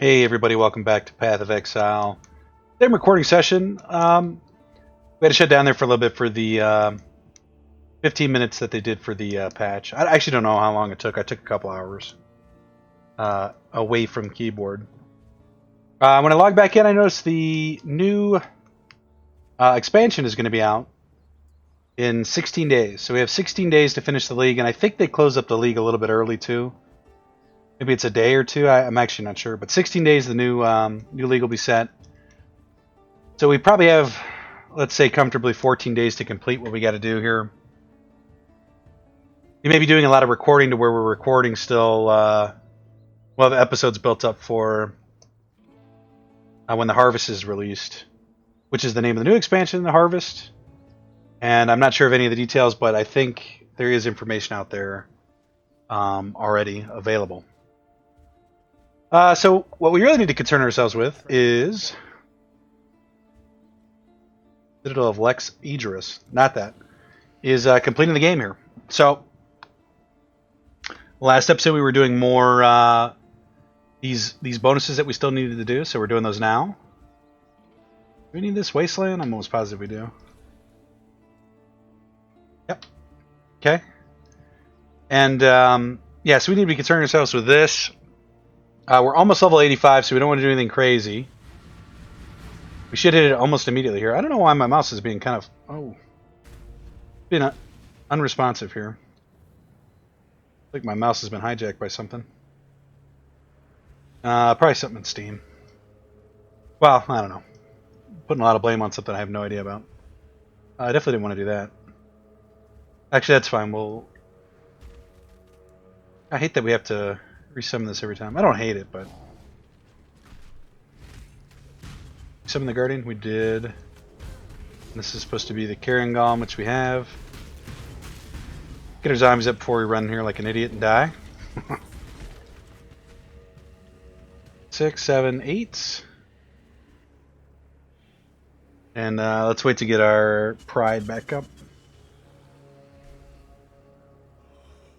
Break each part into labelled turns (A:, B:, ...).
A: Hey everybody, welcome back to Path of Exile. Same recording session. We had to shut down there for a little bit for the 15 minutes that they did for the patch. I actually don't know how long it took. I took a couple hours away from keyboard. When I log back in, I noticed the new expansion is going to be out in 16 days. So we have 16 days to finish the league, and I think they closed up the league a little bit early too. Maybe it's a day or two. I'm actually not sure. But 16 days, the new league will be set. So we probably have, let's say, comfortably 14 days to complete what we got to do here. We may be doing a lot of recording to where we're recording still. Well, the episode's built up for when the Harvest is released, which is the name of the new expansion, the Harvest. And I'm not sure of any of the details, but I think there is information out there already available. So what we really need to concern ourselves with is Citadel of Lex Idris. Not that. Is completing the game here. So last episode we were doing more these bonuses that we still needed to do, so we're doing those now. Do we need this Wasteland? I'm almost positive we do. Yep. Okay. And yeah, so we need to be concerning ourselves with this. We're almost level 85, so we don't want to do anything crazy. We should hit it almost immediately here. I don't know why my mouse is being kind of... being unresponsive here. I think my mouse has been hijacked by something. Probably something in Steam. Well, I don't know. Putting a lot of blame on something I have no idea about. I definitely didn't want to do that. Actually, that's fine. I hate that we have to resummon this every time. I don't hate it, but... Summon the Guardian? We did. This is supposed to be the Carrion Golem, which we have. Get our zombies up before we run here like an idiot and die. 6, 7, 8. And let's wait to get our pride back up.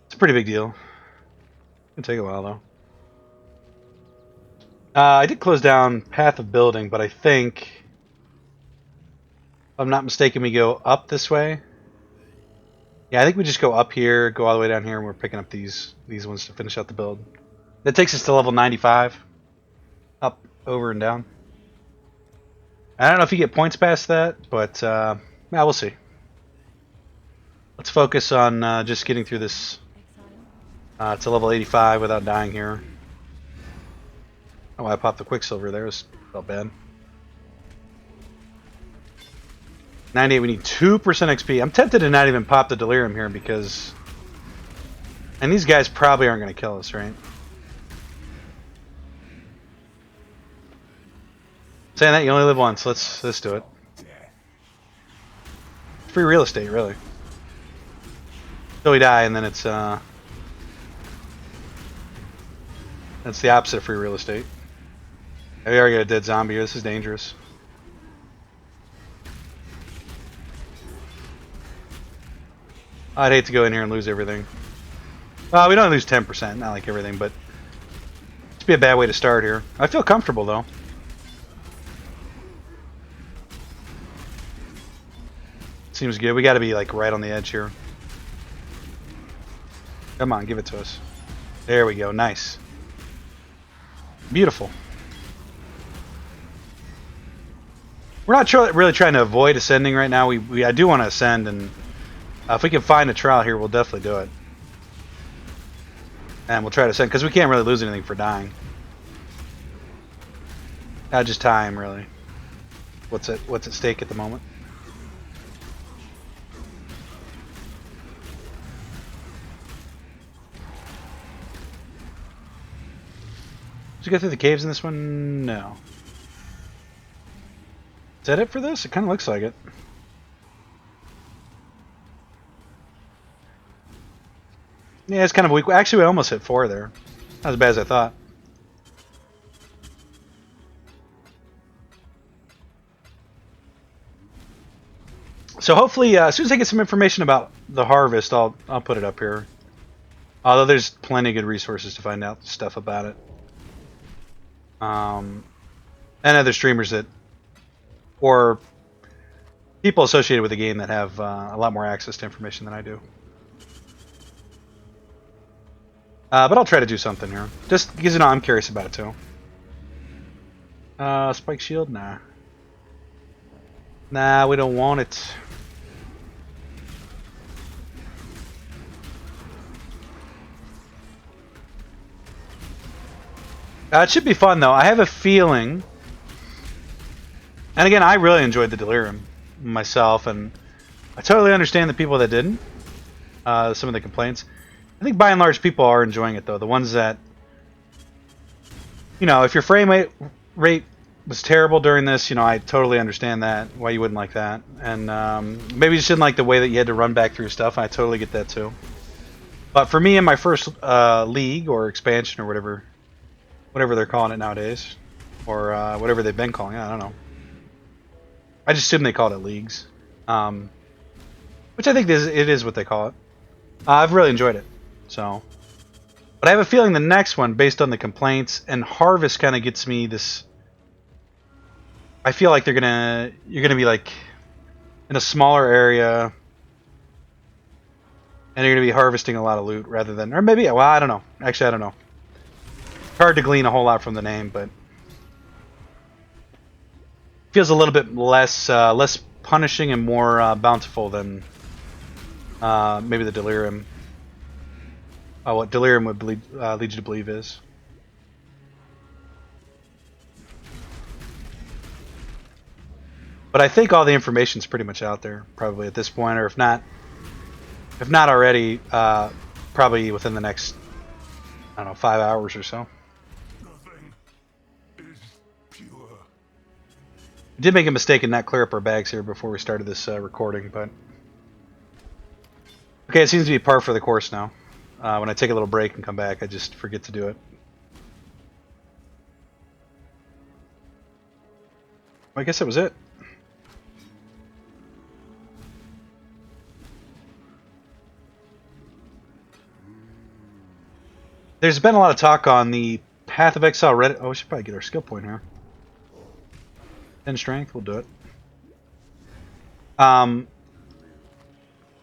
A: It's a pretty big deal. It'll take a while though. I did close down Path of Building, but I think, if I'm not mistaken, we go up this way. Yeah, I think we just go up here, go all the way down here, and we're picking up these ones to finish out the build. That takes us to level 95. Up, over, and down. I don't know if you get points past that, but yeah, we'll see. Let's focus on just getting through this to level 85 without dying here. Oh, I popped the Quicksilver there. It felt bad. 98, we need 2% XP. I'm tempted to not even pop the Delirium here because... And these guys probably aren't going to kill us, right? Saying that, you only live once. Let's do it. Free real estate, really. Until we die, and then it's that's the opposite of free real estate. We already got a dead zombie here. This is dangerous. I'd hate to go in here and lose everything. Well, we don't lose 10%, not like everything, but it'd be a bad way to start here. I feel comfortable though. Seems good. We got to be like right on the edge here. Come on, give it to us. There we go. Nice. Beautiful. We're not really trying to avoid ascending right now. I do want to ascend, and if we can find a trial here, we'll definitely do it. And we'll try to ascend, because we can't really lose anything for dying. Just time, really. What's at stake at the moment? Did you get through the caves in this one? No. Is that it for this? It kind of looks like it. Yeah, it's kind of weak. Actually, we almost hit 4 there. Not as bad as I thought. So hopefully, as soon as I get some information about the Harvest, I'll put it up here. Although there's plenty of good resources to find out stuff about it. and other streamers that, or people associated with the game that have a lot more access to information than I do. But I'll try to do something here, just because I'm curious about it too. Spike shield, nah. Nah, we don't want it. It should be fun though. I have a feeling, and again, I really enjoyed the Delirium myself, and I totally understand the people that didn't. Some of the complaints. I think by and large people are enjoying it though. The ones that, if your frame rate was terrible during this, I totally understand that, why you wouldn't like that. And maybe you just didn't like the way that you had to run back through stuff. I totally get that too. But for me in my first league or expansion or whatever they're calling it nowadays, or whatever they've been calling it, I don't know. I just assume they call it leagues, which I think it is what they call it. I've really enjoyed it. So, but I have a feeling the next one, based on the complaints, and Harvest kind of gets me this. I feel like you're gonna be like in a smaller area, and you're gonna be harvesting a lot of loot rather than, or maybe, well, I don't know. Actually, I don't know. Hard to glean a whole lot from the name, but feels a little bit less punishing and more bountiful than maybe the Delirium. What Delirium would lead you to believe is. But I think all the information's pretty much out there, probably at this point, or if not already, probably within the next, I don't know, 5 hours or so.
B: Nothing is pure.
A: We did make a mistake and not clear up our bags here before we started this recording, but okay, it seems to be par for the course now. When I take a little break and come back, I just forget to do it. I guess that was it. There's been a lot of talk on the Path of Exile Reddit. Oh, we should probably get our skill point here. 10 strength, we'll do it.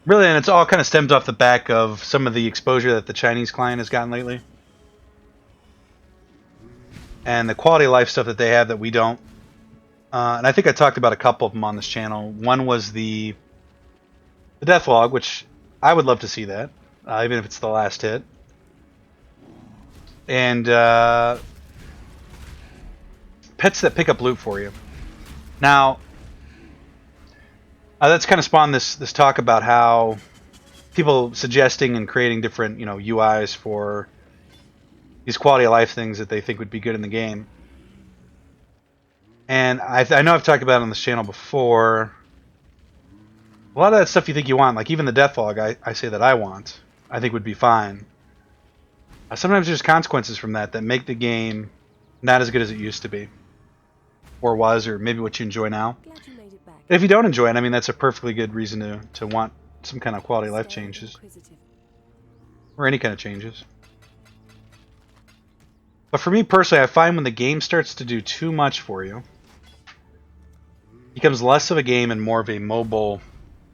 A: Really, and it's all kind of stems off the back of some of the exposure that the Chinese client has gotten lately. And the quality of life stuff that they have that we don't. And I think I talked about a couple of them on this channel. One was the death log, which I would love to see that, even if it's the last hit. And pets that pick up loot for you. Now, that's kind of spawned this talk about how people suggesting and creating different UIs for these quality of life things that they think would be good in the game. And I know I've talked about it on this channel before. A lot of that stuff you think you want, like even the death log, I say that I want, I think would be fine. Sometimes there's consequences from that make the game not as good as it used to be, or was, or maybe what you enjoy now. If you don't enjoy it, I mean, that's a perfectly good reason to want some kind of quality of life changes, or any kind of changes. But for me personally, I find when the game starts to do too much for you, it becomes less of a game and more of a mobile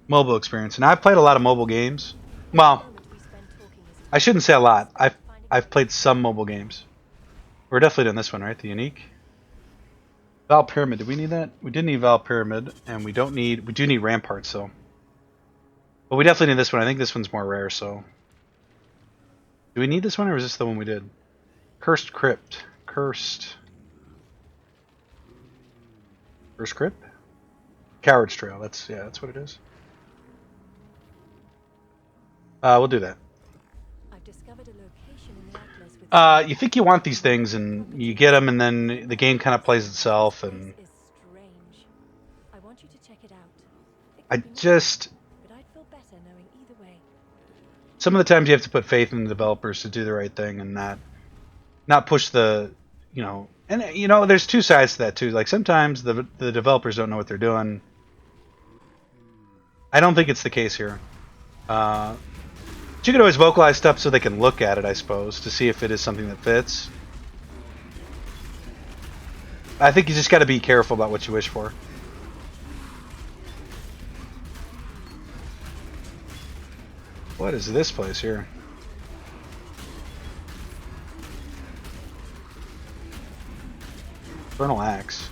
A: experience. And I've played a lot of mobile games. Well, I shouldn't say a lot. I've played some mobile games. We're definitely doing this one, right? The unique. Val Pyramid. Do we need that? We did need Val Pyramid, and we do need Ramparts, so. But we definitely need this one. I think this one's more rare, so. Do we need this one, or is this the one we did? Cursed Crypt. Cursed Crypt? Coward's Trail. That's what it is. We'll do that. You think you want these things, and you get them, and then the game kind of plays itself, and some of the times you have to put faith in the developers to do the right thing and not push the, and there's two sides to that too. Like sometimes the developers don't know what they're doing. I don't think it's the case here. But you could always vocalize stuff so they can look at it, I suppose, to see if it is something that fits. I think you just got to be careful about what you wish for. What is this place here? Infernal Axe.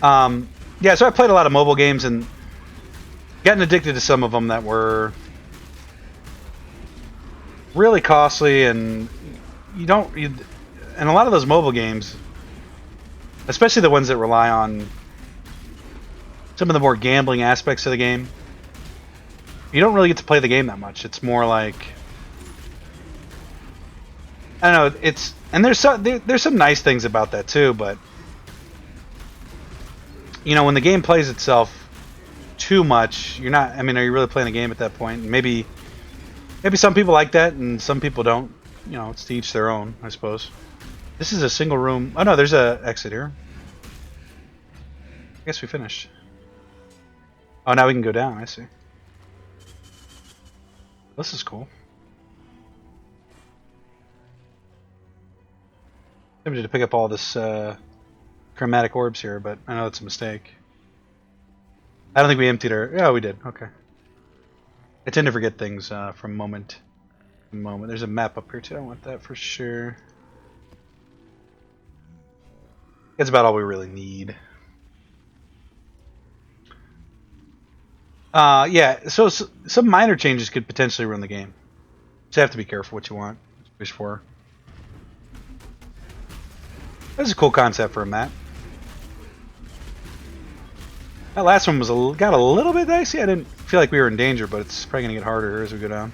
A: Yeah, so I played a lot of mobile games and gotten addicted to some of them that were really costly, and and a lot of those mobile games, especially the ones that rely on some of the more gambling aspects of the game, you don't really get to play the game that much. It's more like, I don't know, there's some nice things about that too, but when the game plays itself too much, you're not, are you really playing a game at that point? And maybe some people like that and some people don't. It's to each their own, I suppose. This is a single room. Oh no, there's a exit here. I guess we finished. Oh, now we can go down. I see. This is cool. Tempted to pick up all this chromatic orbs here, but I know it's a mistake. I don't think we emptied our... Yeah, we did. Okay. I tend to forget things from moment to moment. There's a map up here too. I want that for sure. That's about all we really need. Yeah, so some minor changes could potentially ruin the game. So you have to be careful what you want. Wish for. That's a cool concept for a map. That last one got a little bit dicey. I didn't feel like we were in danger, but it's probably going to get harder here as we go down.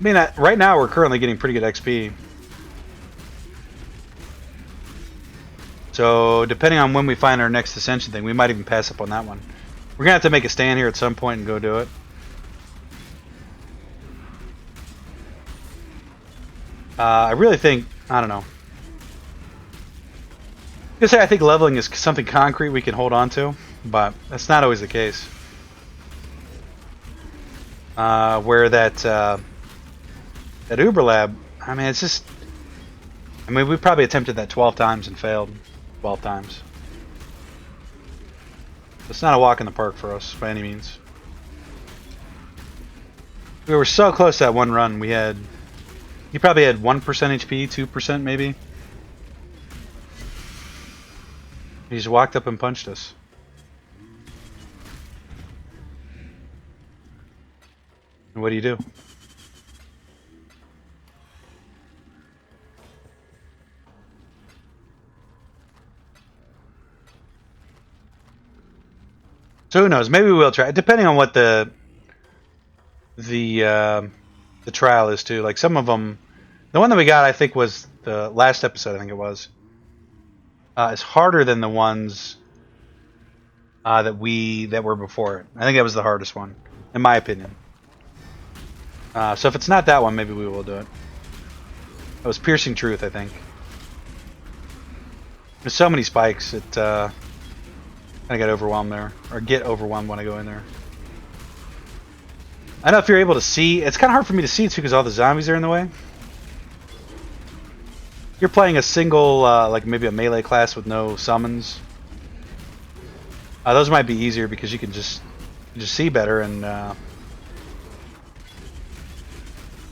A: Right now we're currently getting pretty good XP. So depending on when we find our next ascension thing, we might even pass up on that one. We're going to have to make a stand here at some point and go do it. I really think, I don't know. I think leveling is something concrete we can hold on to, but that's not always the case. Where that Uber Lab, it's just... we probably attempted that 12 times and failed 12 times. It's not a walk in the park for us, by any means. We were so close to that one run. He probably had 1% HP, 2% maybe. He just walked up and punched us. And what do you do? So who knows? Maybe we'll try. Depending on what the trial is too. Like some of them, the one that we got, I think, was the last episode. I think it was. It's harder than the ones that were before it. I think that was the hardest one, in my opinion. So if it's not that one, maybe we will do it. It was Piercing Truth, I think. There's so many spikes. I got overwhelmed there, or get overwhelmed when I go in there. I don't know if you're able to see. It's kind of hard for me to see too because all the zombies are in the way. You're playing a single, like maybe a melee class with no summons. Those might be easier because you can just see better and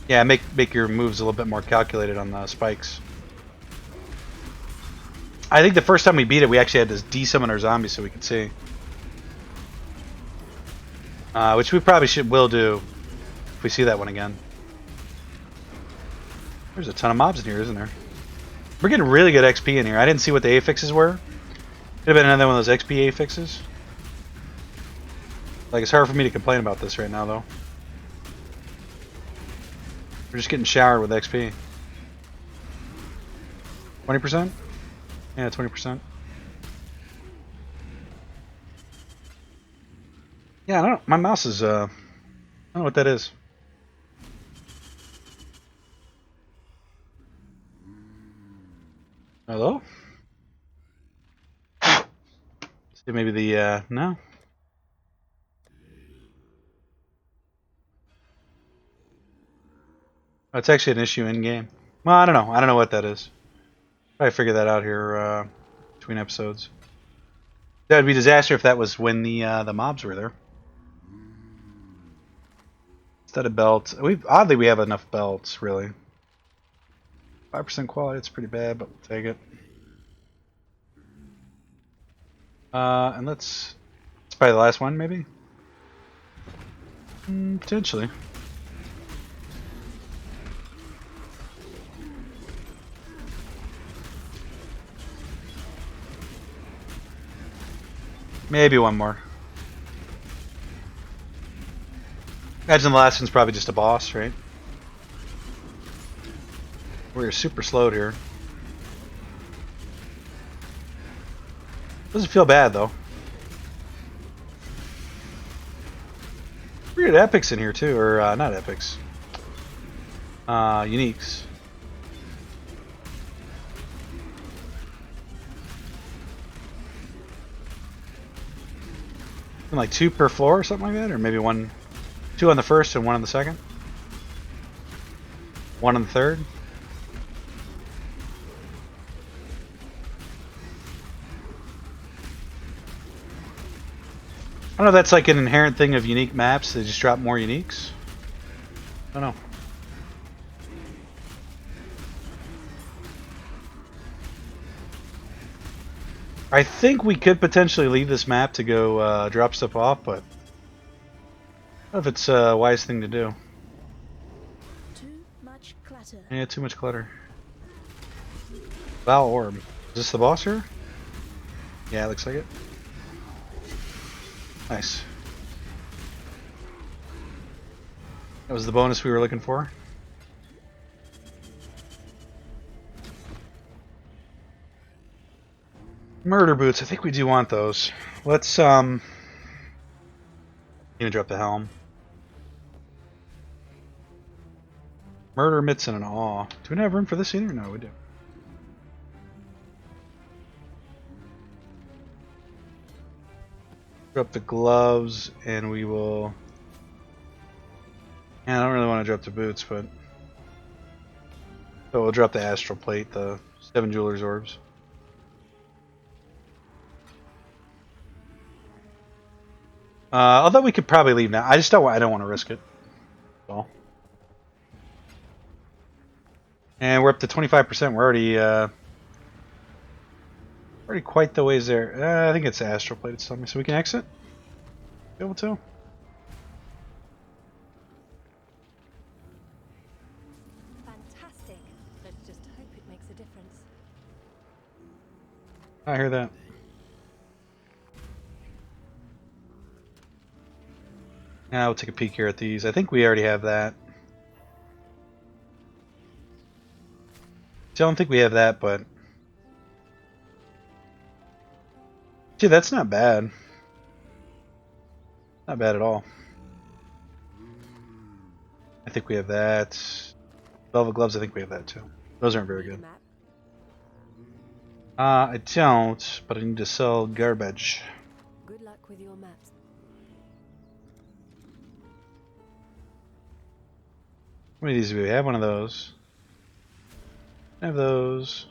A: yeah, make your moves a little bit more calculated on the spikes. I think the first time we beat it, we actually had to de-summon our zombies so we could see, which we probably will do if we see that one again. There's a ton of mobs in here, isn't there? We're getting really good XP in here. I didn't see what the affixes were. Could have been another one of those XP affixes. Like, it's hard for me to complain about this right now, though. We're just getting showered with XP. 20%? Yeah, 20%. Yeah, I don't know. My mouse is, I don't know what that is. Hello? See, maybe the, no? Oh, it's actually an issue in-game. Well, I don't know. I don't know what that is. Probably figure that out here between episodes. That would be a disaster if that was when the mobs were there. Instead of belts, oddly we have enough belts really. 5% quality, it's pretty bad, but we'll take it. And let's probably the last one, maybe? Potentially. Maybe one more. Imagine the last one's probably just a boss, right? We're super slowed here. Doesn't feel bad though. Weird epics in here too, or not epics. Uniques. Like 2 per floor or something like that, or maybe 2 on the first and 1 on the second. 1 on the third. I don't know if that's like an inherent thing of unique maps, they just drop more uniques. I don't know. I think we could potentially leave this map to go drop stuff off, but I don't know if it's a wise thing to do.
C: Too much clutter.
A: Yeah, too much clutter. Val Orb. Is this the boss here? Yeah, it looks like it. Nice. That was the bonus we were looking for. Murder boots. I think we do want those. Let's even drop the helm. Murder mitts and an awe. Do we not have room for this either? No, we do. Drop the gloves, and we will. Yeah, I don't really want to drop the boots, but so we'll drop the astral plate, the 7 jewelers orbs. Although we could probably leave now. I just don't. I don't want to risk it. So. And we're up to 25%. We're already quite the ways there. I think it's astral plate. It's telling me, so we can exit. Be able to.
C: Fantastic. Let's just hope it makes a difference.
A: I hear that. Now we'll take a peek here at these. I think we already have that. I don't think we have that, but gee, that's not bad. Not bad at all. I think we have that. Velvet gloves, I think we have that too. Those aren't very good. I don't, but I need to sell garbage.
C: Good luck with your maps.
A: How many of these do we have? One of those. I have those.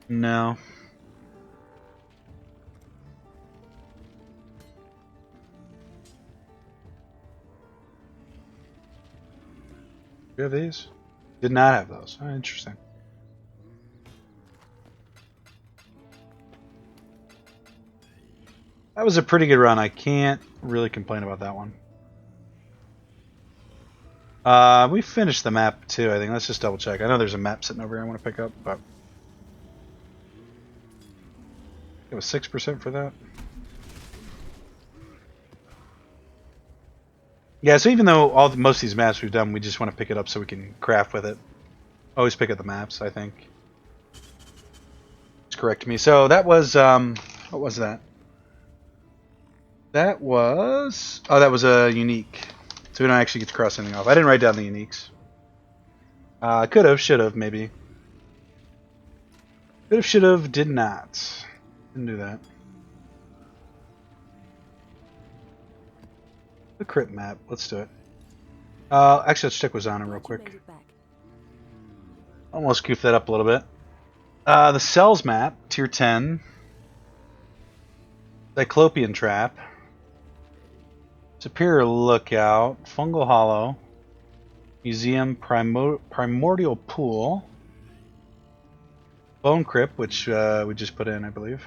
A: No. Do you have these? Did not have those. Oh, interesting. That was a pretty good run. I can't really complain about that one. We finished the map too, I think. Let's just double check. I know there's a map sitting over here I want to pick up, but it was 6% for that. Yeah, so even though most of these maps we've done, we just want to pick it up so we can craft with it. Always pick up the maps, I think. Just correct me. So that was what was that? That was a unique. So we don't actually get to cross anything off. I didn't write down the uniques. Could have, should have, maybe. Could have, should have, did not. Didn't do that. The crit map. Let's do it. Actually, let's check Wazana real
C: Glad you
A: quick.
C: made it back.
A: Almost goof that up a little bit. The Cells map, tier 10. Cyclopean Trap. Superior Lookout. Fungal Hollow. Museum Primordial Pool. Bone Crypt, which we just put in, I believe.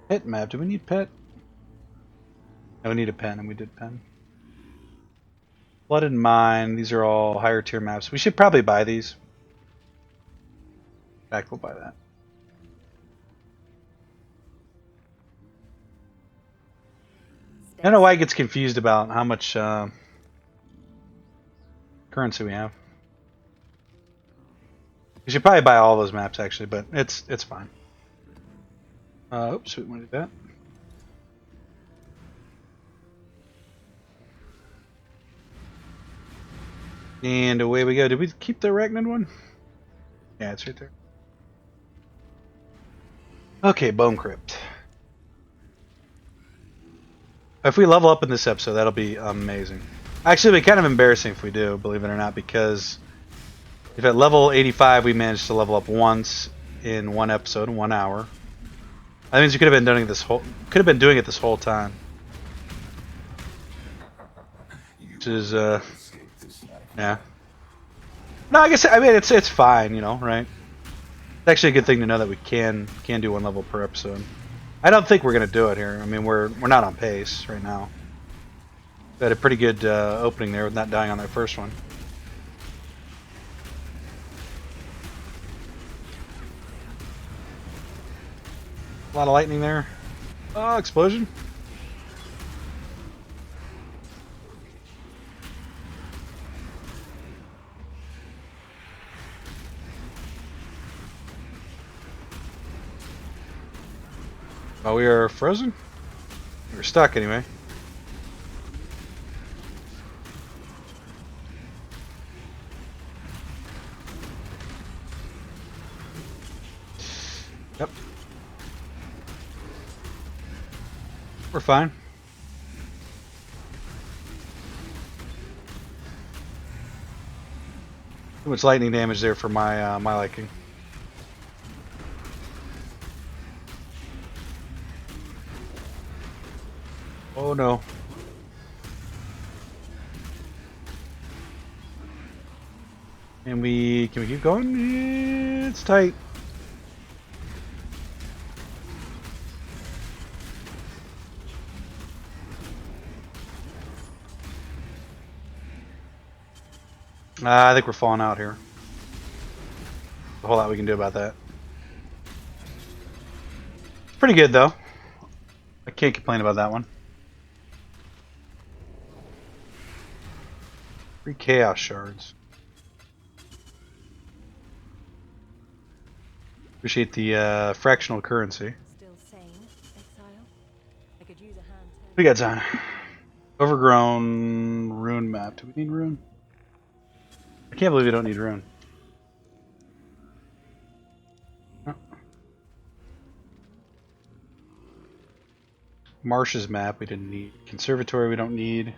A: Pit map. Do we need pit? No, we need a pen, and we did pen. Flooded Mine. These are all higher tier maps. We should probably buy these. In fact, we'll buy that. I don't know why it gets confused about how much currency we have. We should probably buy all those maps actually, but it's fine. Oops, we want to do that. And away we go. Did we keep the Arachnid one? Yeah, it's right there. Okay, Bone Crypt. If we level up in this episode, that'll be amazing. Actually, it'll be kind of embarrassing if we do, believe it or not, because if at level 85 we managed to level up once in one episode, 1 hour, that means we could have been doing it this whole time. Which is yeah. No, I guess it's fine, you know, right? It's actually a good thing to know that we can do 1 level per episode. I don't think we're gonna do it here. I mean, we're not on pace right now. We had a pretty good opening there with not dying on that first one. A lot of lightning there. Oh, explosion. Oh, we are frozen? We're stuck anyway. Yep. We're fine. Too much lightning damage there for my my liking. Oh no. Can we keep going? It's tight. I think we're falling out here. A whole lot we can do about that. It's pretty good though. I can't complain about that one. 3 chaos shards. Appreciate the fractional currency.
C: Still sane, Exile? I could use a hand.
A: We got time. Overgrown rune map. Do we need rune? I can't believe we don't need rune. Oh. Marshes map we didn't need. Conservatory we don't need.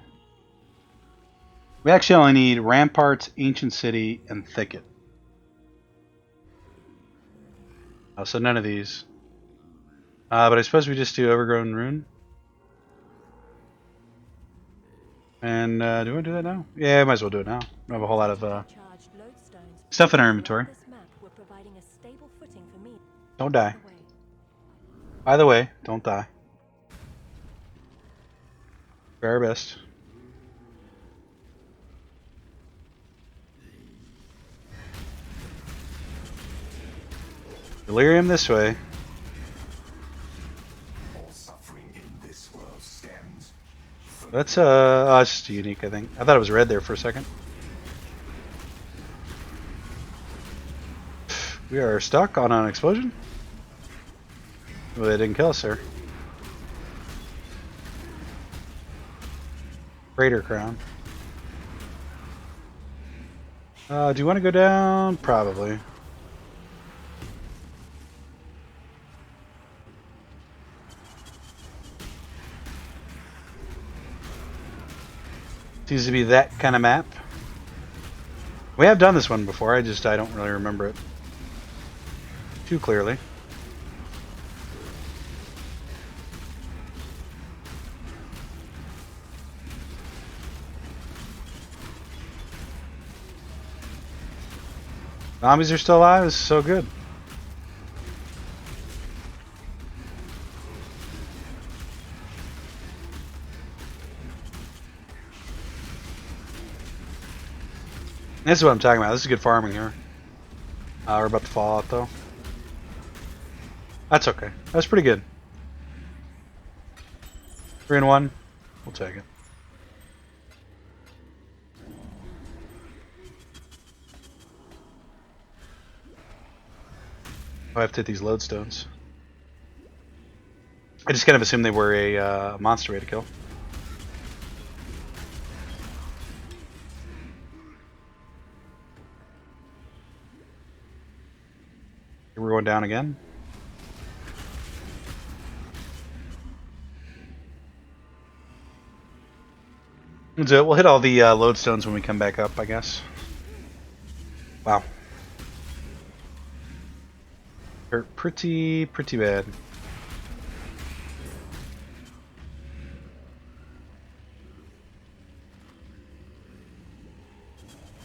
A: We actually only need ramparts, ancient city, and thicket. Oh, so none of these. But I suppose we just do overgrown rune. And do we want to do that now? Yeah, might as well do it now. We have a whole lot of
C: Charged lodestones.
A: stuff in our inventory.
C: This map were providing a stable footing for me.
A: Don't die.
C: Away.
A: By the way, don't die. Try our best. Delirium this way.
B: All suffering in this world stems from
A: That's oh, it's just unique, I think. I thought it was red there for a second. We are stuck on an explosion. Well, they didn't kill us, sir. Crater crown. Do you want to go down? Probably. Seems to be that kind of map. We have done this one before, I don't really remember it too clearly. Zombies are still alive, this is so good. This is what I'm talking about. This is good farming here. We're about to fall out though. That's okay. That's pretty good. 3-1. We'll take it. I have to hit these lodestones. I just kind of assumed they were a monster way to kill. We're going down again. We'll hit all the lodestones when we come back up, I guess. Wow. Hurt pretty bad.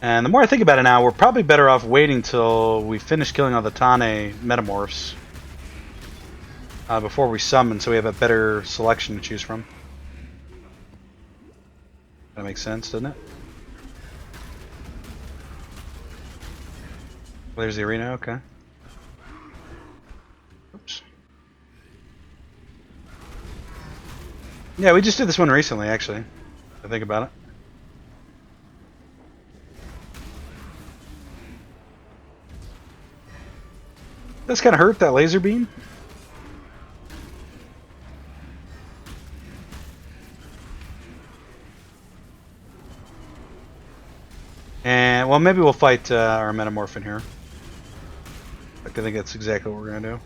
A: And the more I think about it now, we're probably better off waiting till we finish killing all the Tane metamorphs before we summon, so we have a better selection to choose from. That makes sense, doesn't it? Well, there's the arena, okay. Oops. Yeah, we just did this one recently, actually. I think about it. That's kind of hurt, that laser beam. And, well, maybe we'll fight our metamorph in here. I think that's exactly what we're going to do.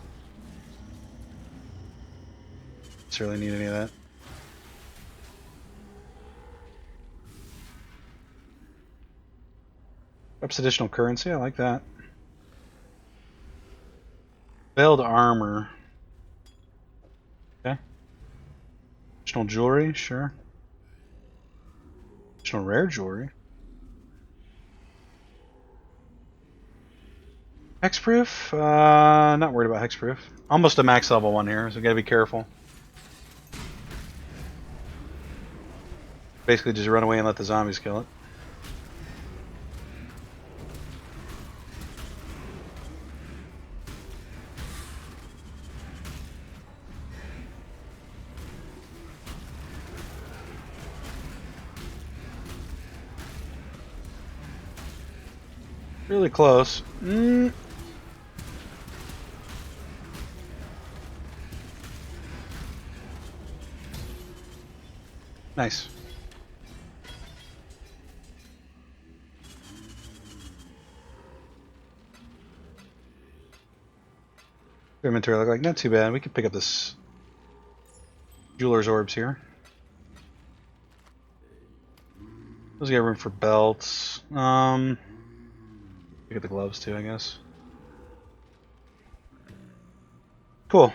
A: Don't really need any of that. Ups additional currency, I like that. Veiled armor. Okay. Additional jewelry, sure. Additional rare jewelry. Hexproof? Not worried about hexproof. Almost a max level one here, so we gotta be careful. Basically just run away and let the zombies kill it. Really close. Nice. Inventory look like not too bad. We could pick up this jeweler's orbs here. Those got room for belts. Pick up the gloves too, I guess. Cool.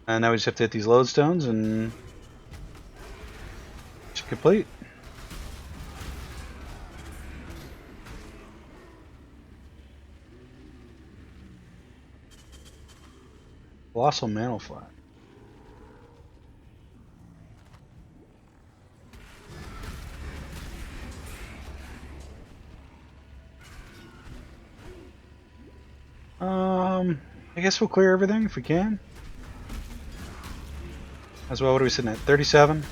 A: And now we just have to hit these lodestones and should complete. Colossal mantle flat. I guess we'll clear everything if we can. As well, what are we sitting at? 37?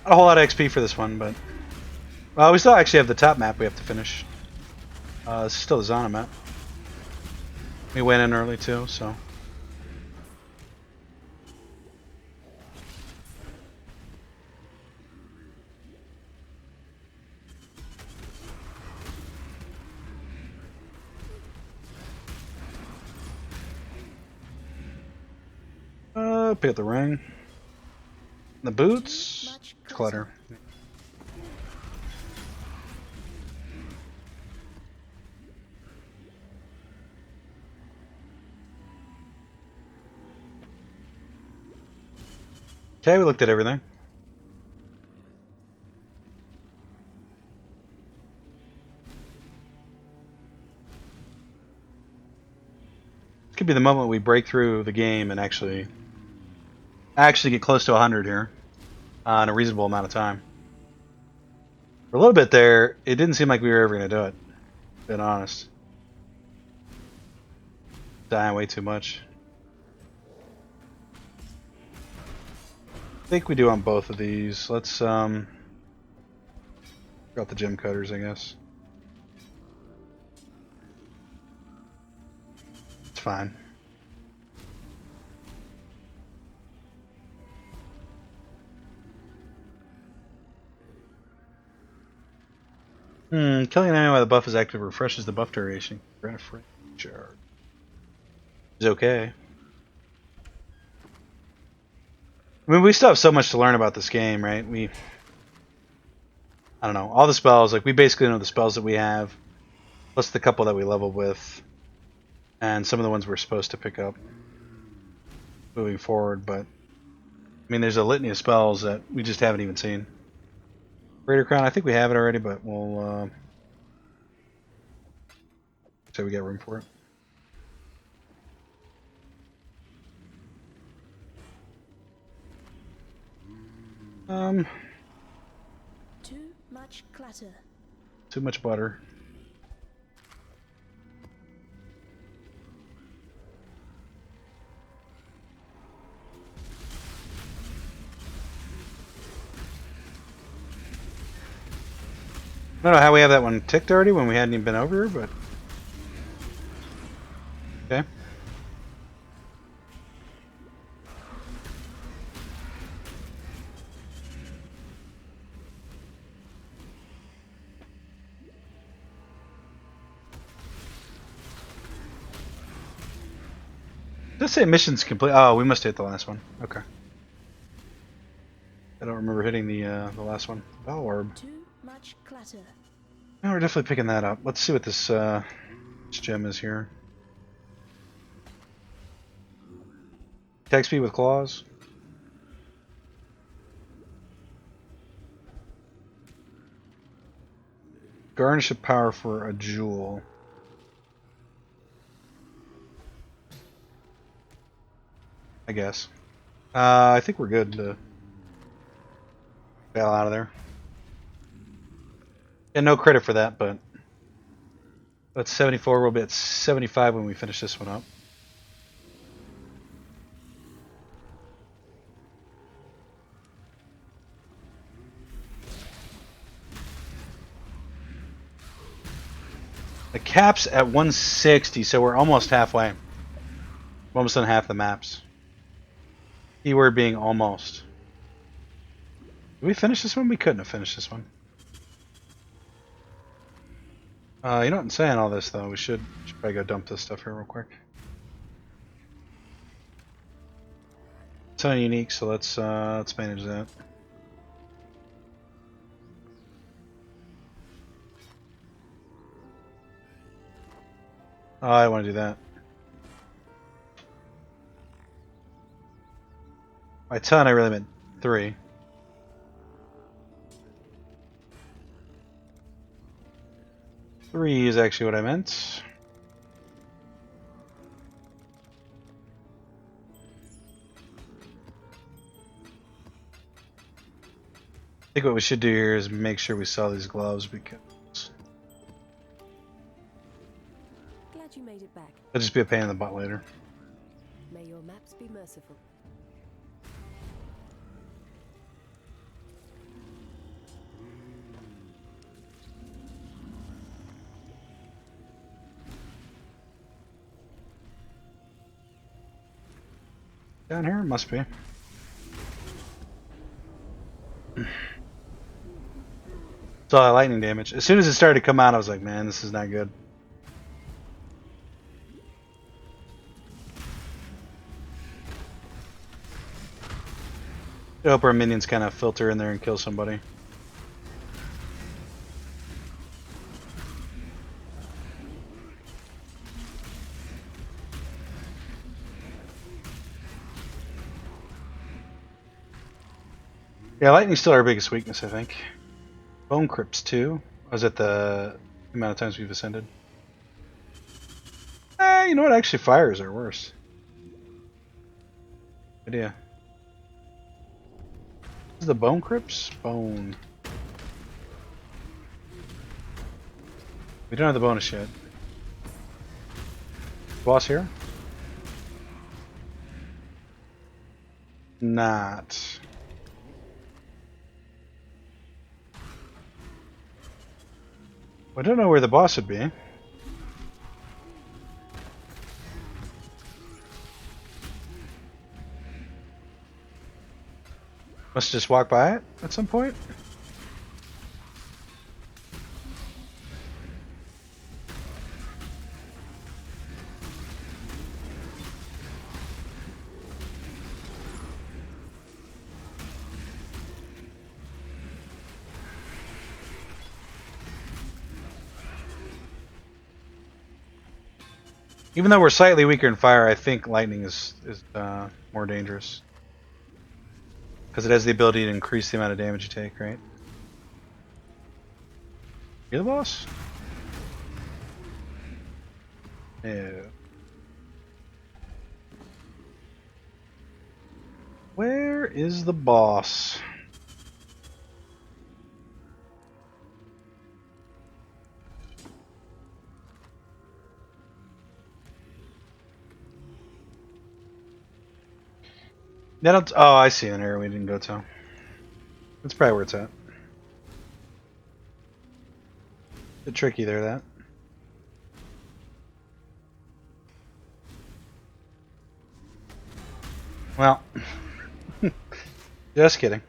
A: Not a whole lot of XP for this one, but... we still actually have the top map we have to finish. This is still the Zana map. We went in early too, so... pick up the ring. The boots? Clutter. Okay, we looked at everything. This could be the moment we break through the game and actually get close to 100 here in a reasonable amount of time. For a little bit there, it didn't seem like we were ever going to do it. Being honest, dying way too much. I think we do on both of these. Let's got the gem cutters, I guess. It's fine. Killing an enemy while the buff is active refreshes the buff duration. Grant a free charge. Is okay. I mean, we still have so much to learn about this game, right? I don't know, all the spells, like we basically know the spells that we have, plus the couple that we leveled with, and some of the ones we're supposed to pick up moving forward, but I mean, there's a litany of spells that we just haven't even seen. Greater Crown, I think we have it already, but we'll say we got room for it.
D: Too much clutter.
A: Too much butter. I don't know how we have that one ticked already when we hadn't even been over, but okay. Does it say mission's complete? Oh, we must hit the last one. Okay. I don't remember hitting the last one. Battle orb.
D: Too much clutter.
A: No, we're definitely picking that up. Let's see what this gem is here. Attack speed with claws. Garnish of power for a jewel. I guess. I think we're good to bail out of there. And no credit for that, but that's 74. We'll be at 75 when we finish this one up. The cap's at 160, so we're almost halfway. We're almost on half the maps. Keyword being almost. Did we finish this one? We couldn't have finished this one. You know what I'm saying all this though. We should probably go dump this stuff here real quick. It's not unique, so let's manage that. Oh, I want to do that. By ton, I really meant 3. Three is actually what I meant. I think what we should do here is make sure we sell these gloves because
D: Glad you made it back.
A: it'll just be a pain in the butt later.
D: May your maps be merciful.
A: Down here? Must be. Saw that lightning damage. As soon as it started to come out, I was like, man, this is not good. I hope our minions kind of filter in there and kill somebody. Yeah, lightning's still our biggest weakness, I think. Bone crypts too. Was it the amount of times we've ascended? You know what? Actually, fires are worse. Idea. Is the bone crypts? Bone. We don't have the bonus yet. Boss here? Not. I don't know where the boss would be. Must just walk by it at some point. Even though we're slightly weaker in fire, I think lightning is more dangerous. Because it has the ability to increase the amount of damage you take, right? You the boss? No. Where is the boss? Oh, I see an area we didn't go to. That's probably where it's at. Bit tricky there, that. Well, just kidding.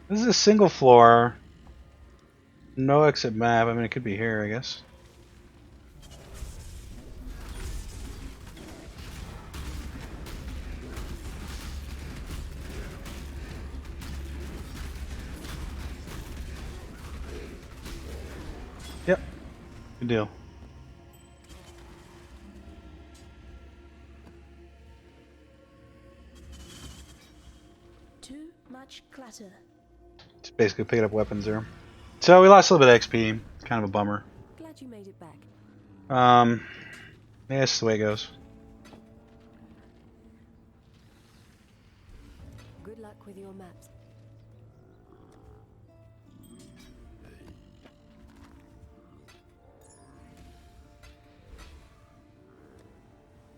A: This is a single floor. No exit map. I mean, it could be here, I guess. Yep. Good deal.
D: Too much clutter.
A: Just basically picking up weapons there. So we lost a little bit of XP. Kind of a bummer.
D: Glad you made it back.
A: Yeah, that's the way it goes.
D: Good luck with your maps.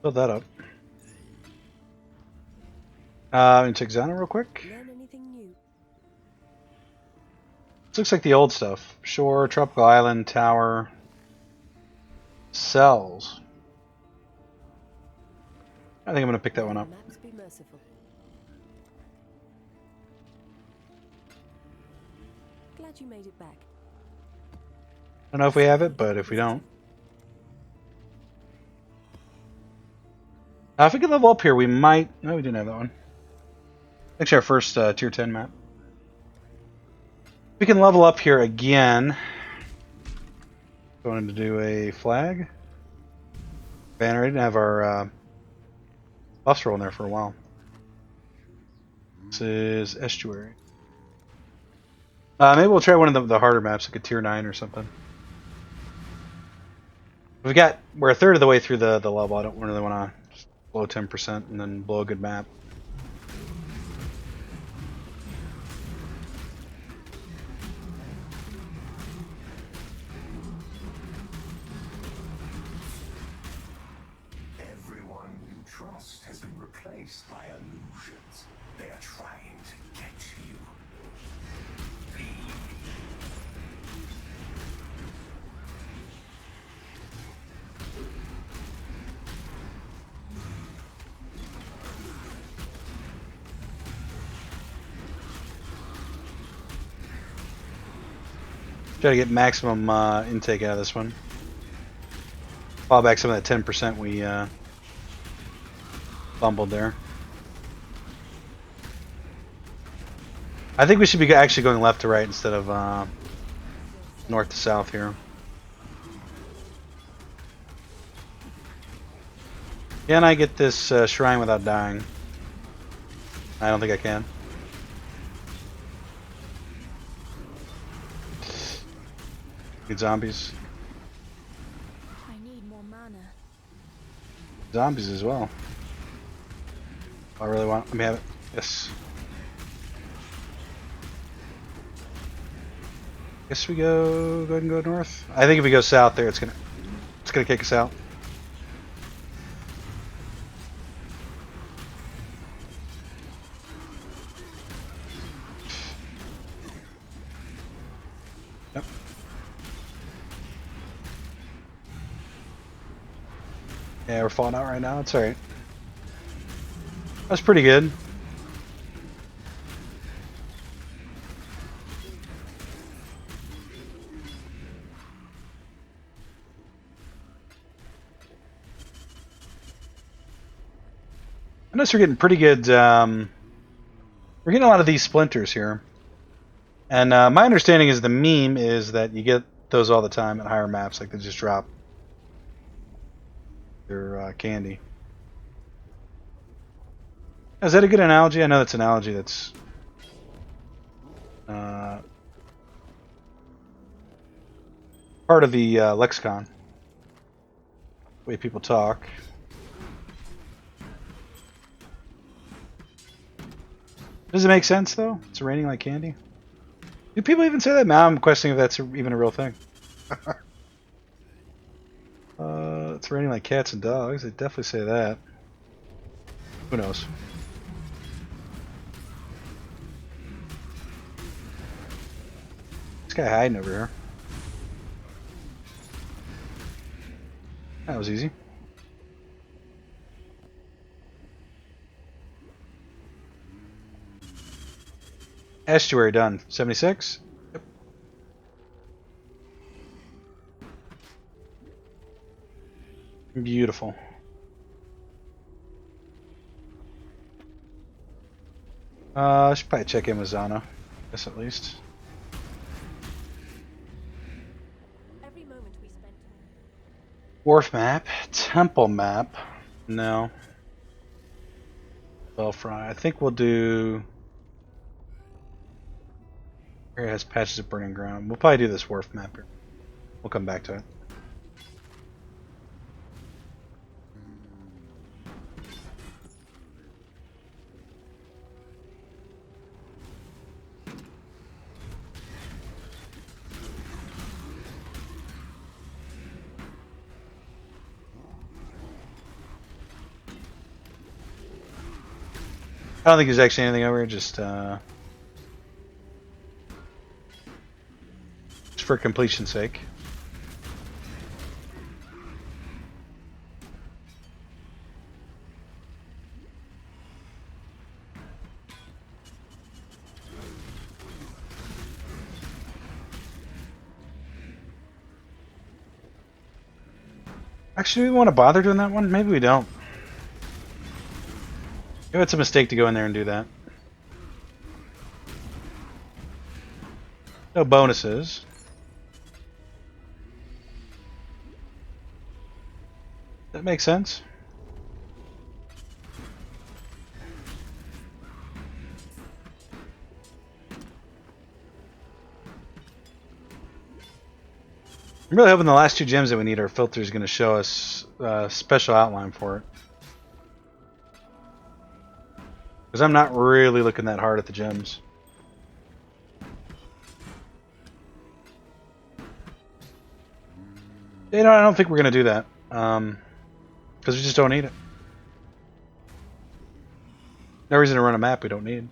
A: Build that up. Into Exile real quick.
D: Learn anything new?
A: This looks like the old stuff. Shore, Tropical Island, Tower, Cells. I think I'm gonna pick that one up.
D: Maps be merciful. Glad you made it back.
A: I don't know if we have it, but if we don't. If we could level up here, we might... No, we didn't have that one. Actually, our first tier 10 map. We can level up here again. Going to do a flag. Banner. I didn't have our buffs rolling there for a while. This is Estuary. Maybe we'll try one of the harder maps, like a tier 9 or something. We're a third of the way through the level. I don't really want to blow 10% and then blow a good map.
B: Everyone you trust has been replaced by illusions. They are trying to get you.
A: Try to get maximum intake out of this one. Fall back some of that 10% we fumbled there. I think we should be actually going left to right instead of north to south here. Can I get this shrine without dying? I don't think I can. Need zombies.
C: I need more mana.
A: Zombies as well. I really want. Let me have it. Yes. Guess we go ahead and go north. I think if we go south there, it's gonna kick us out. Yep. Yeah, we're falling out right now. It's alright. That's pretty good. I notice we're getting pretty good. We're getting a lot of these splinters here. And my understanding is the meme is that you get those all the time at higher maps, like they just drop your candy. Is that a good analogy? I know that's an analogy that's part of the lexicon. The way people talk. Does it make sense though? It's raining like candy. Do people even say that? Now I'm questioning if that's even a real thing. It's raining like cats and dogs. They definitely say that. Who knows? This guy hiding over here. That was easy. Estuary done. 76? Yep. Beautiful. I should probably check in with Zana. Guess at least.
C: Every moment we spend.
A: Wharf map. Temple map. No. Belfry. I think we'll do... Area has patches of burning ground. We'll probably do this wharf map here. We'll come back to it. I don't think there's actually anything over here, just for completion's sake. Actually, do we want to bother doing that one? Maybe we don't. Maybe it's a mistake to go in there and do that. No bonuses. That makes sense. I'm really hoping the last two gems that we need, our filter is going to show us a special outline for it. Because I'm not really looking that hard at the gems. You know, I don't think we're going to do that. Because we just don't need it. No reason to run a map we don't need.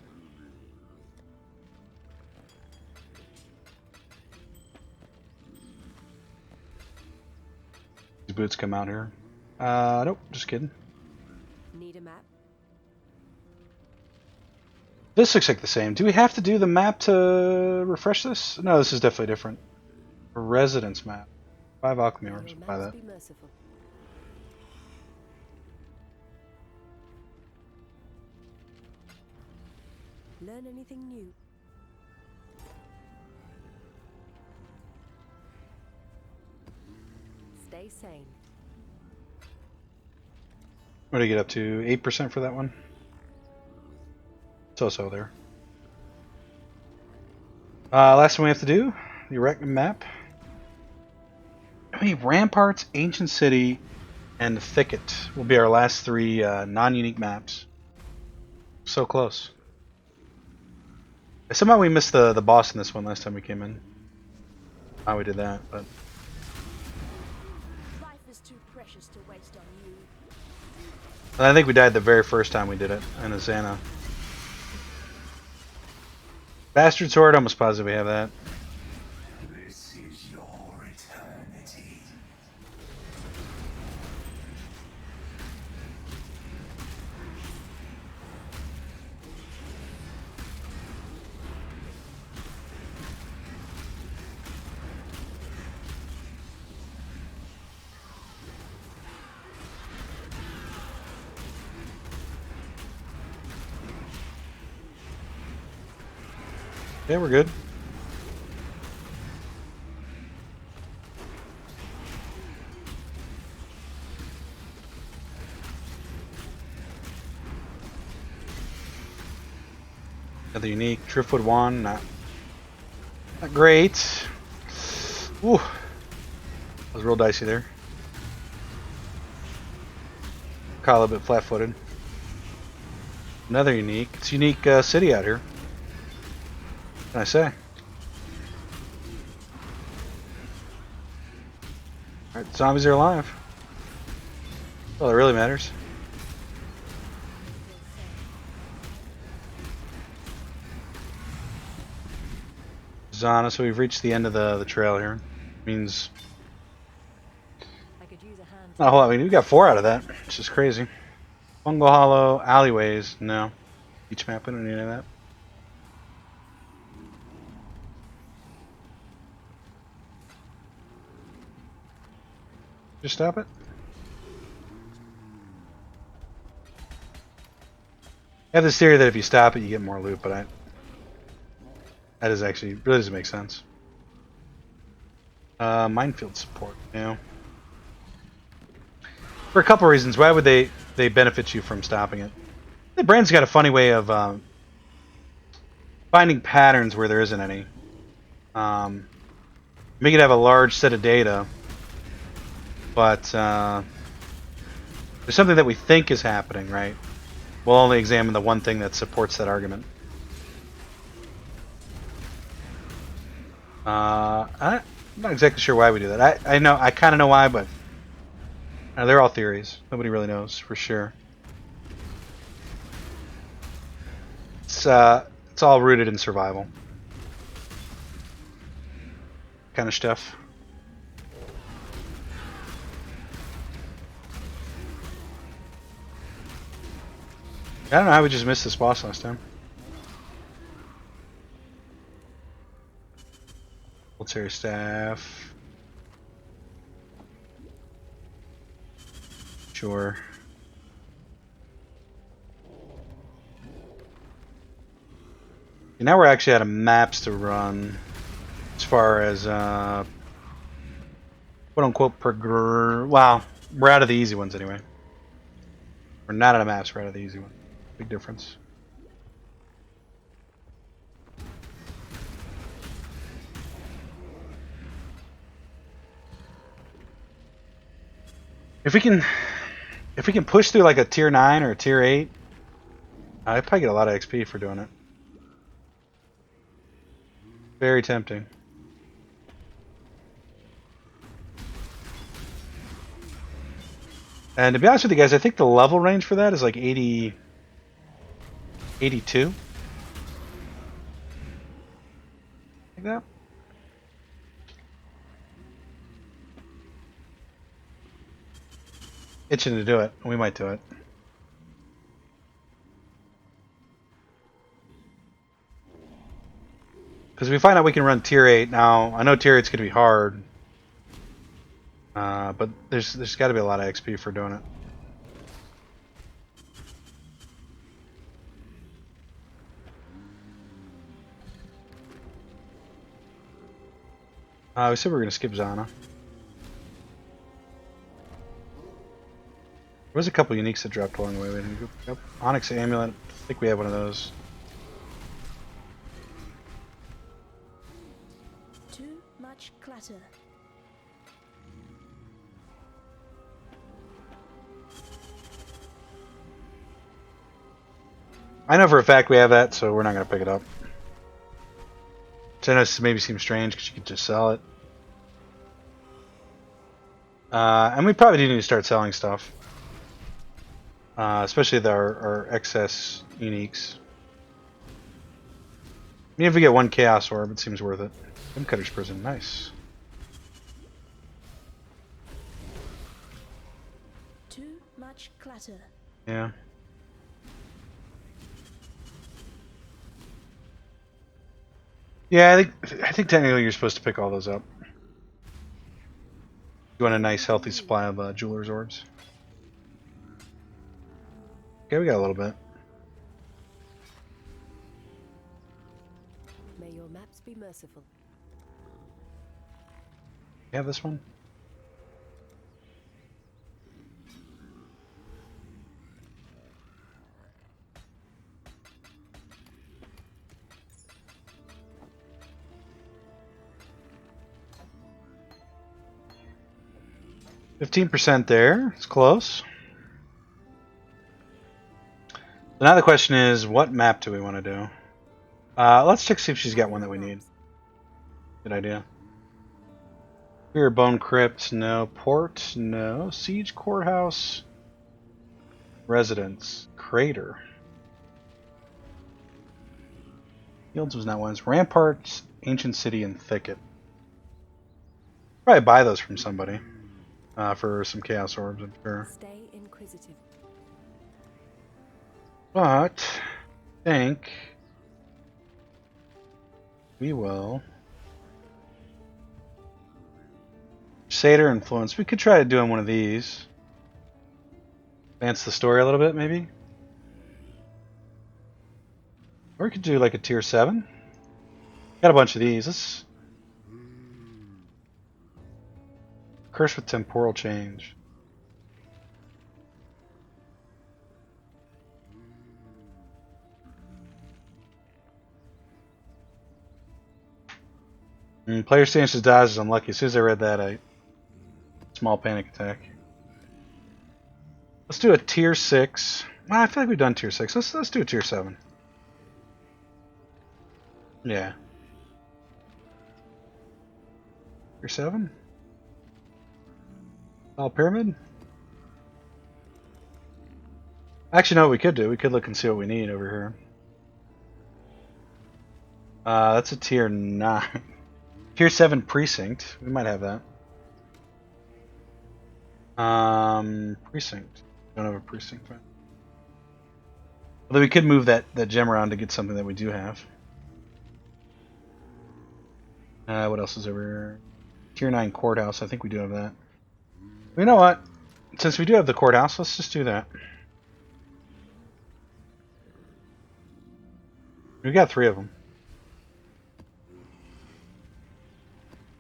A: These boots come out here. Nope, just kidding.
D: Need a map?
A: This looks like the same. Do we have to do the map to refresh this? No, this is definitely different. A residence map. 5 alchemy orbs.
D: Your
A: Buy
D: maps
A: that.
D: be merciful. Learn anything new? Stay sane.
A: What do you get up to? 8% for that one? So there. Last one we have to do. The erect map. I mean, Ramparts, Ancient City, and the Thicket will be our last three non-unique maps. So close. Somehow we missed the boss in this one last time we came in. How we did that, but
D: Life is too precious to waste on you.
A: I think we died the very first time we did it in a Xana. Bastard Sword, almost positive we have that.
B: This is your eternity.
A: Yeah, we're good. Another unique Driftwood Wand, not great. Ooh, that was real dicey there. Caught a little bit flat-footed. Another unique. It's unique city out here. What can I say? Alright, zombies are alive. Well, it really matters. Zana, so we've reached the end of the trail here. Means
D: I could use a hand.
A: not a whole lot. I mean, we got 4 out of that, which is crazy. Fungal Hollow, alleyways, no. Beach map, we don't need any of that. Just stop it. I have this theory that if you stop it, you get more loot, but that is actually really doesn't make sense. Minefield support, you know. For a couple reasons, why would they benefit you from stopping it? The brand's got a funny way of finding patterns where there isn't any. We could have a large set of data, but there's something that we think is happening, right? We'll only examine the one thing that supports that argument. I'm not exactly sure why we do that. I kind of know why, but they're all theories. Nobody really knows for sure. It's all rooted in survival kind of stuff. I don't know how we just missed this boss last time. Military staff. Sure. And now we're actually out of maps to run as far as quote unquote wow, we're out of the easy ones anyway. We're not out of maps, we're out of the easy ones. Big difference. If we can push through like a tier 9 or a tier 8, I'd probably get a lot of XP for doing it. Very tempting. And to be honest with you guys, I think the level range for that is like 80, 82. Like that. Itching to do it. We might do it. Because we find out we can run tier 8 now. I know tier 8's going to be hard. But there's got to be a lot of XP for doing it. We said we were going to skip Zana. There was a couple uniques that dropped along the way. We didn't go pick up. Onyx Amulet. I think we have one of those.
D: Too much clutter.
A: I know for a fact we have that, so we're not going to pick it up. So I know this maybe seems strange because you could just sell it. And we probably do need to start selling stuff. Especially our excess uniques. I mean, if we get one Chaos Orb, it seems worth it. Cutter's Prison, nice.
D: Too much clutter.
A: Yeah. Yeah, I think technically you're supposed to pick all those up. You want a nice healthy supply of Jeweler's Orbs. Okay, we got a little bit.
D: May your maps be merciful.
A: You have this one? %, there. It's close. So now the question is, what map do we want to do? Let's check see if she's got one that we need. Good idea. Here, Bone Crypt, no. Port, no. Siege Courthouse. Residence. Crater. Fields was not one. It's Ramparts, Ancient City, and Thicket. Probably buy those from somebody. For some Chaos Orbs, I'm sure.
D: Stay inquisitive.
A: But I think we will Satyr Influence. We could try doing one of these. Advance the story a little bit, maybe. Or we could do like a tier 7. Got a bunch of these. Let's Curse with Temporal Change. Player stances dodge is unlucky. As soon as I read that, I small panic attack. Let's do a tier 6. Well, I feel like we've done tier 6. Let's do a tier 7. Yeah. Tier 7? All pyramid? Actually, no, what we could do. We could look and see what we need over here. That's a tier 9. Tier 7 precinct. We might have that. Precinct. Don't have a precinct. Right? Although we could move that gem around to get something that we do have. What else is over here? Tier 9 courthouse. I think we do have that. You know what? Since we do have the courthouse, let's just do that. We got 3 of them.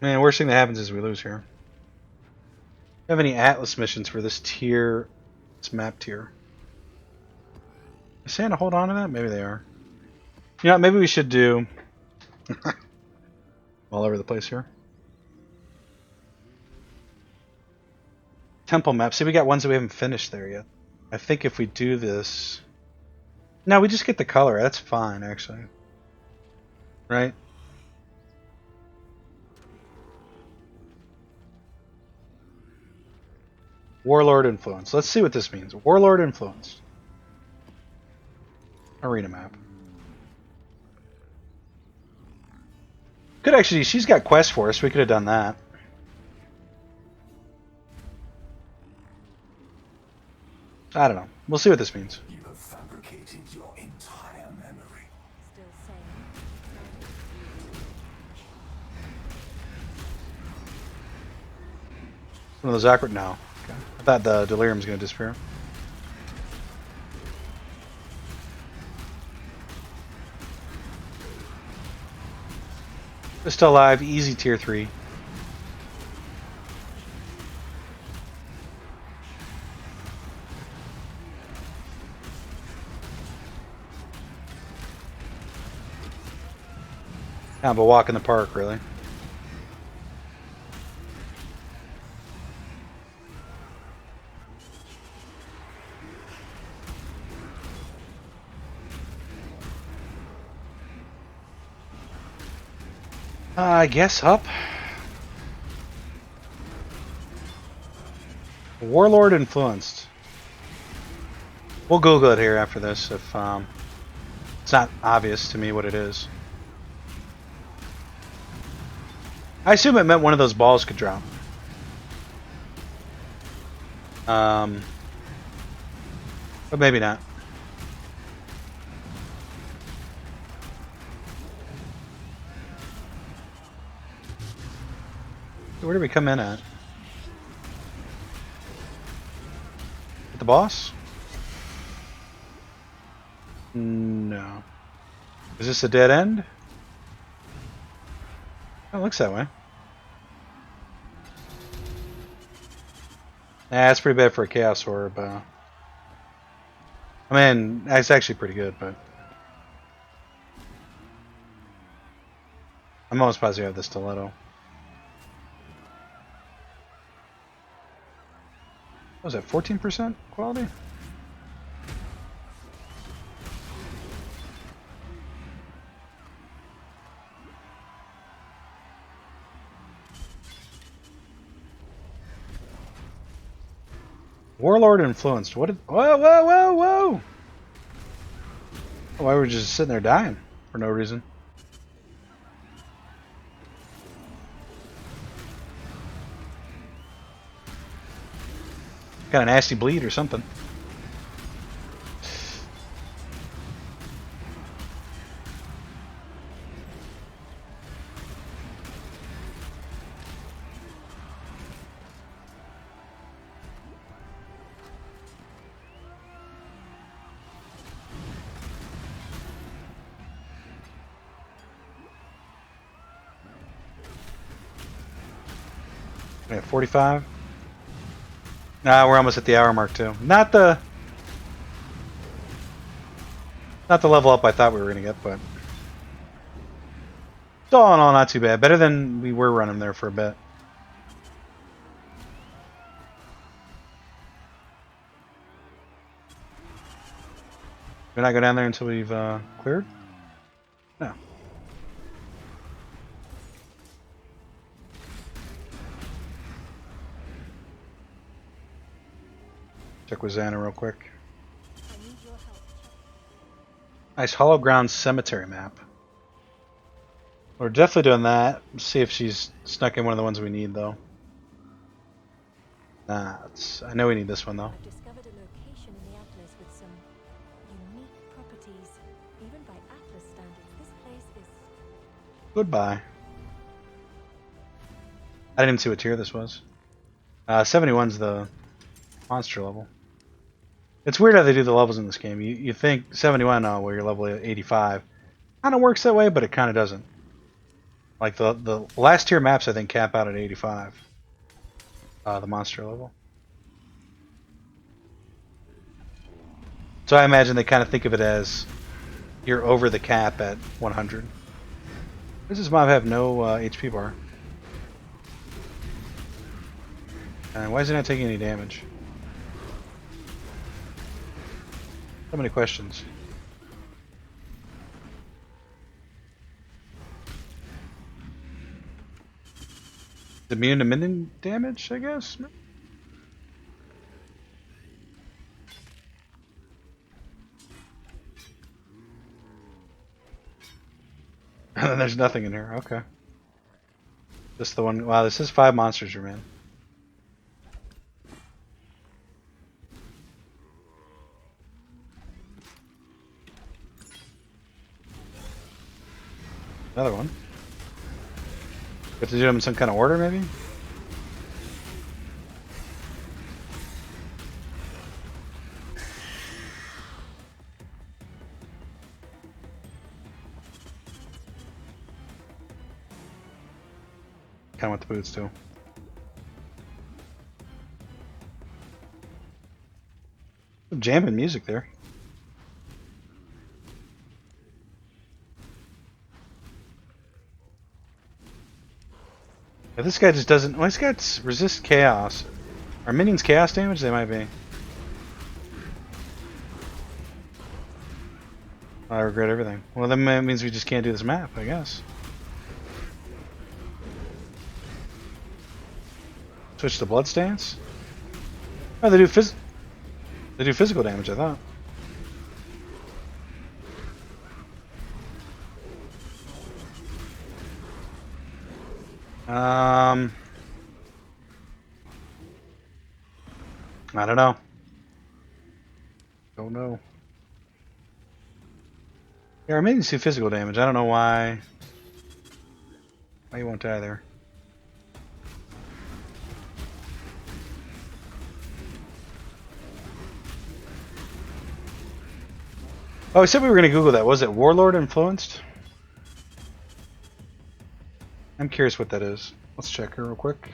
A: Man, worst thing that happens is we lose here. Do you have any Atlas missions for this tier, this map tier? Is Santa hold on to that? Maybe they are. You know, maybe we should do all over the place here. Temple map. See, we got ones that we haven't finished there yet. I think if we do this... No, we just get the color. That's fine, actually. Right? Warlord Influence. Let's see what this means. Warlord Influence. Arena map. Could actually... She's got quests for us. We could have done that. I don't know. We'll see what this means.
B: You have fabricated your entire memory.
D: Still sane.
A: One of those awkward... No. Okay. I thought the Delirium was going to disappear. It's still alive. Easy tier 3. Kind of a walk in the park, really. I guess up. Warlord influenced. We'll Google it here after this if it's not obvious to me what it is. I assume it meant one of those balls could drop. But maybe not. Where did we come in at? At the boss? No. Is this a dead end? Oh, it looks that way. Nah, that's pretty bad for a Chaos Orb. I mean, it's actually pretty good, but I'm almost positive I have the Stiletto. What was that, 14% quality? Warlord influenced. What did... Whoa, whoa, whoa, whoa! Why were we just sitting there dying for no reason? Got a nasty bleed or something. Yeah, 45. Nah, we're almost at the hour mark too. Not the level up I thought we were gonna get, but all in all, not too bad. Better than we were running there for a bit. We're not go down there until we've cleared. No. Check with Xana real quick.
C: I need your help.
A: Nice Hollow Ground Cemetery map. We're definitely doing that. Let's see if she's snuck in one of the ones we need, though. Nah, I know we need this one, though.
C: I've discovered a location in the Atlas with some unique properties. Even by Atlas standards, this place is...
A: Goodbye. I didn't even see what tier this was. 71's the monster level. It's weird how they do the levels in this game. You think 71, oh, well, you're level 85. Kind of works that way, but it kind of doesn't. Like the last tier maps, I think, cap out at 85. The monster level. So I imagine they kind of think of it as you're over the cap at 100. Does this mob have no HP bar? And why is it not taking any damage? So many questions. Immune to minion damage, I guess? There's nothing in here, okay. Just the one. Wow, this is 5 monsters remain. Another one. We have to do them in some kind of order, maybe? Kind of want the boots, too. Some jamming music there. If this guy just doesn't... Well, he's got resist chaos. Are minions chaos damage? They might be. I regret everything. Well, then that means we just can't do this map, I guess. Switch to blood stance. Oh, they do physical damage. I thought. I don't know. Don't know. Yeah, our minions do physical damage. I don't know why. Why you won't die there. Oh, we said we were going to Google that. Was it Warlord influenced? I'm curious what that is. Let's check her real quick.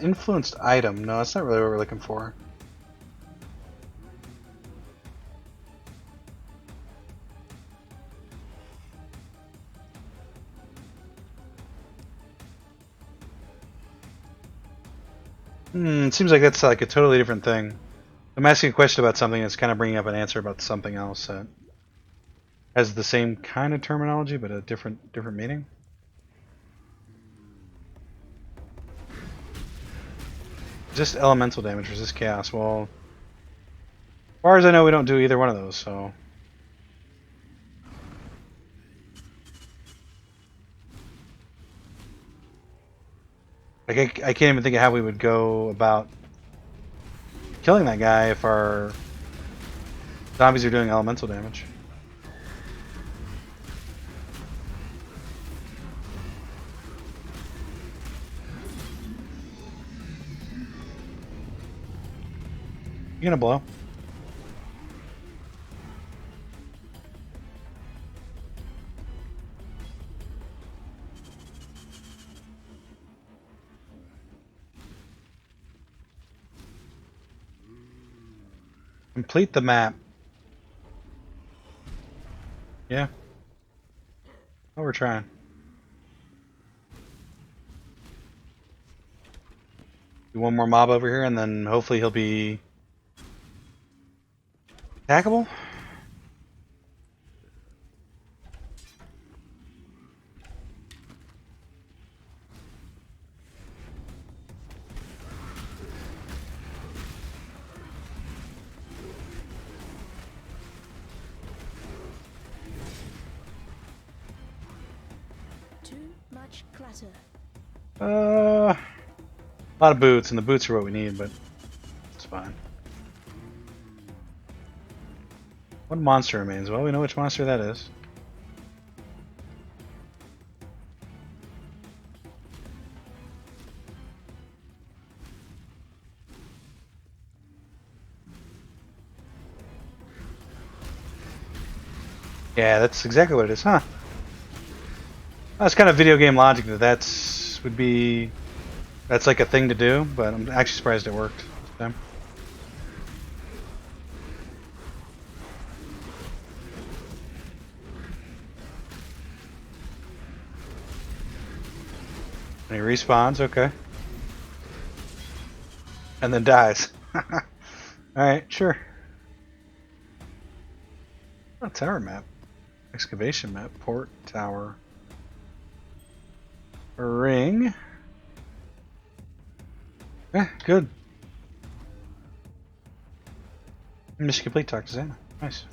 A: Influenced item. No, that's not really what we're looking for. It seems like that's like a totally different thing. I'm asking a question about something that's kind of bringing up an answer about something else that has the same kind of terminology but a different meaning. Just elemental damage, resist chaos. Well, as far as I know, we don't do either one of those, so. Like, I can't even think of how we would go about killing that guy if our zombies are doing elemental damage. You gonna blow? Complete the map. Yeah. Oh, we're trying. Do one more mob over here, and then hopefully he'll be attackable.
D: Too much clutter.
A: A lot of boots, and the boots are what we need, but it's fine. What monster remains? Well, we know which monster that is. Yeah, that's exactly what it is, huh? That's kind of video game logic that's like a thing to do, but I'm actually surprised it worked this time. And he respawns, okay. And then dies. Alright, sure. Oh, tower map. Excavation map. Port tower. Ring. Yeah, good. Mission complete. Talk to Xana. Nice.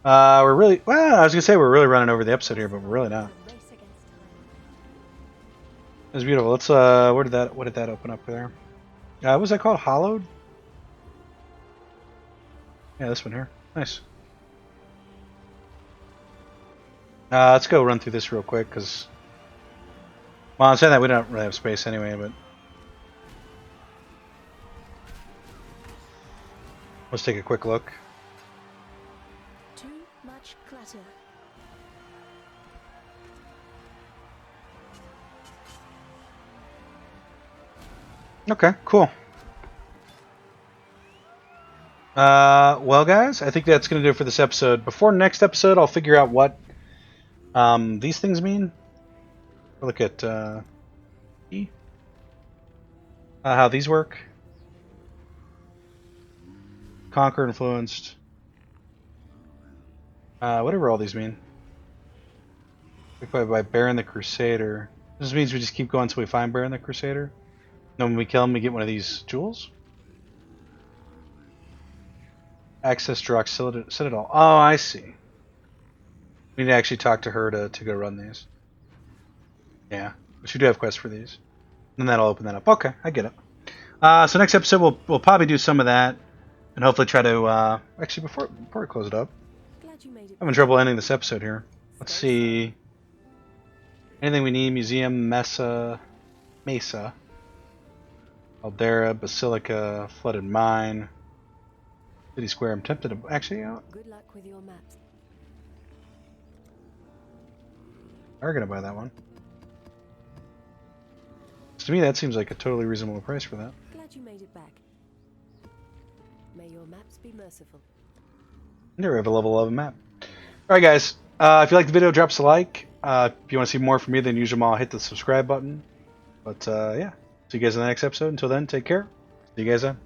A: We're really well. I was gonna say we're really running over the episode here, but we're really not.
C: Race against time.
A: It was beautiful. Let's what did that open up there? What was that called? Hollowed? Yeah, this one here. Nice. Let's go run through this real quick, because well, I'm saying that we don't really have space anyway, but let's take a quick look.
D: Too much clutter.
A: Okay, cool. Well, guys, I think that's going to do it for this episode. Before next episode, I'll figure out what these things mean. Look at how these work. Conquer, influenced. Whatever all these mean. By Baron the Crusader. This means we just keep going until we find Baron the Crusader. Then when we kill him, we get one of these jewels. Access Drox Citadel. Oh, I see. We need to actually talk to her to go run these. Yeah, but we do have quests for these. And that'll open that up. Okay, I get it. So next episode we'll probably do some of that, and hopefully try to actually before we close it up.
C: Glad you made it.
A: I'm having trouble ending this episode here. Let's see. Anything we need? Museum, Mesa, Aldera, Basilica, Flooded Mine, City Square. I'm tempted to actually.
C: Good luck with your maps.
A: Are gonna buy that one. To me, that seems like a totally reasonable price for that.
C: Glad you made it back. May your maps be merciful.
A: There we have a level 11 map. Alright guys, if you like the video, drop us a like. If you want to see more from me, then TheUnusualMaw, hit the subscribe button. But yeah, see you guys in the next episode. Until then, take care. See you guys then.